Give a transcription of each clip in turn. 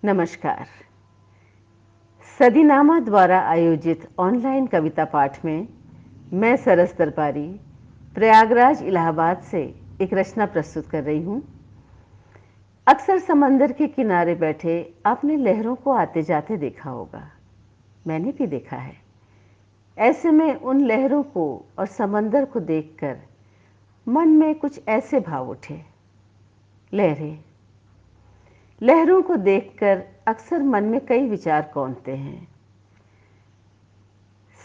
नमस्कार। सदीनामा द्वारा आयोजित ऑनलाइन कविता पाठ में मैं सरस दरबारी प्रयागराज इलाहाबाद से एक रचना प्रस्तुत कर रही हूँ। अक्सर समंदर के किनारे बैठे आपने लहरों को आते जाते देखा होगा, मैंने भी देखा है। ऐसे में उन लहरों को और समंदर को देखकर मन में कुछ ऐसे भाव उठे। लहरें, लहरों को देखकर अक्सर मन में कई विचार कौंधते हैं।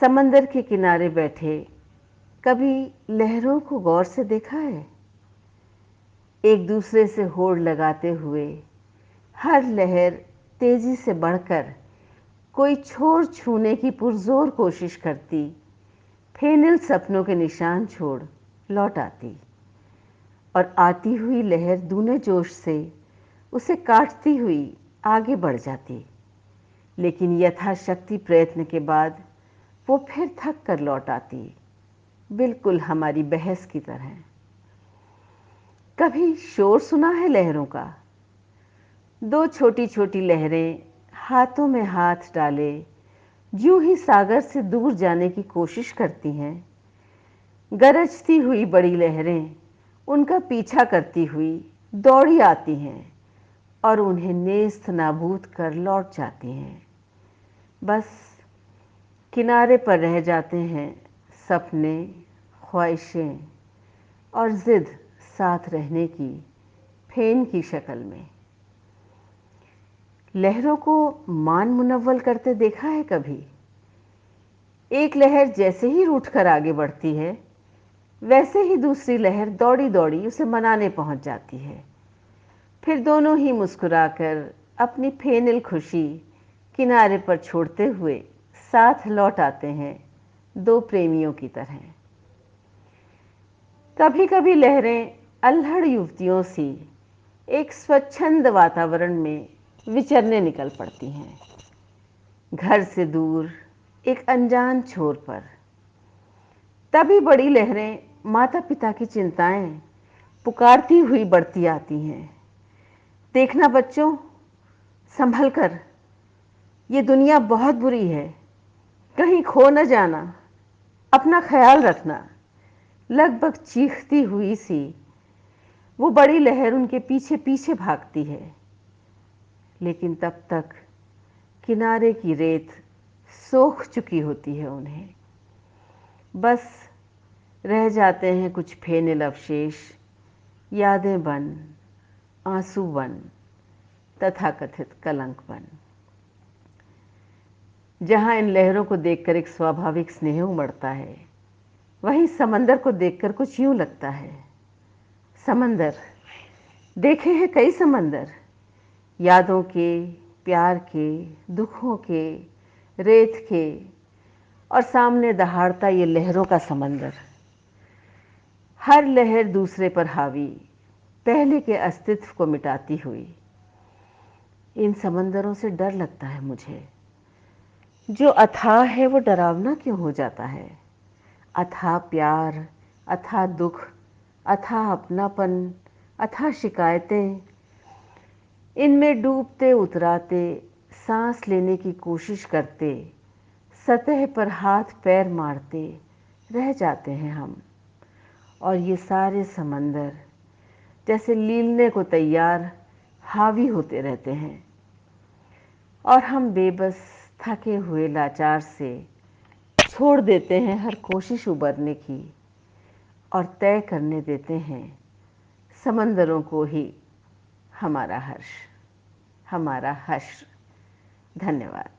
समंदर के किनारे बैठे कभी लहरों को गौर से देखा है? एक दूसरे से होड़ लगाते हुए हर लहर तेजी से बढ़कर कोई छोर छूने की पुरजोर कोशिश करती, फेनिल सपनों के निशान छोड़ लौट आती और आती हुई लहर दूने जोश से उसे काटती हुई आगे बढ़ जाती। लेकिन यथाशक्ति प्रयत्न के बाद वो फिर थक कर लौट आती, बिल्कुल हमारी बहस की तरह। कभी शोर सुना है लहरों का? दो छोटी छोटी लहरें हाथों में हाथ डाले यूं ही सागर से दूर जाने की कोशिश करती हैं। गरजती हुई बड़ी लहरें उनका पीछा करती हुई दौड़ी आती हैं और उन्हें नेस्त नाबूद कर लौट जाती हैं। बस किनारे पर रह जाते हैं सपने, ख्वाहिशें और जिद साथ रहने की फेन की शक्ल में। लहरों को मान मुनव्वल करते देखा है कभी? एक लहर जैसे ही रूठ कर आगे बढ़ती है, वैसे ही दूसरी लहर दौड़ी दौड़ी उसे मनाने पहुंच जाती है। फिर दोनों ही मुस्कुराकर अपनी फेनिल खुशी किनारे पर छोड़ते हुए साथ लौट आते हैं, दो प्रेमियों की तरह। कभी कभी लहरें अल्हड़ युवतियों सी एक स्वच्छंद वातावरण में विचरने निकल पड़ती हैं, घर से दूर एक अनजान छोर पर। तभी बड़ी लहरें माता पिता की चिंताएं पुकारती हुई बढ़ती आती हैं। देखना बच्चों, संभल कर, ये दुनिया बहुत बुरी है, कहीं खो न जाना, अपना ख्याल रखना। लगभग चीखती हुई सी वो बड़ी लहर उनके पीछे पीछे भागती है। लेकिन तब तक किनारे की रेत सोख चुकी होती है उन्हें। बस रह जाते हैं कुछ फेनिल अवशेष, यादें बन, आंसू बन, तथाकथित कलंक बन। जहां इन लहरों को देखकर एक स्वाभाविक स्नेह उमड़ता है, वहीं समंदर को देखकर कुछ यूं लगता है। समंदर देखे हैं कई समंदर, यादों के, प्यार के, दुखों के, रेत के, और सामने दहाड़ता ये लहरों का समंदर। हर लहर दूसरे पर हावी, पहले के अस्तित्व को मिटाती हुई। इन समंदरों से डर लगता है मुझे। जो अथाह है वो डरावना क्यों हो जाता है? अथाह प्यार, अथाह दुख, अथाह अपनापन, अथाह शिकायतें, इनमें डूबते उतराते, सांस लेने की कोशिश करते, सतह पर हाथ पैर मारते रह जाते हैं हम। और ये सारे समंदर जैसे लीलने को तैयार हावी होते रहते हैं, और हम बेबस, थके हुए लाचार से छोड़ देते हैं हर कोशिश उबरने की और तय करने देते हैं समंदरों को ही हमारा हर्ष, हमारा हश्र। धन्यवाद।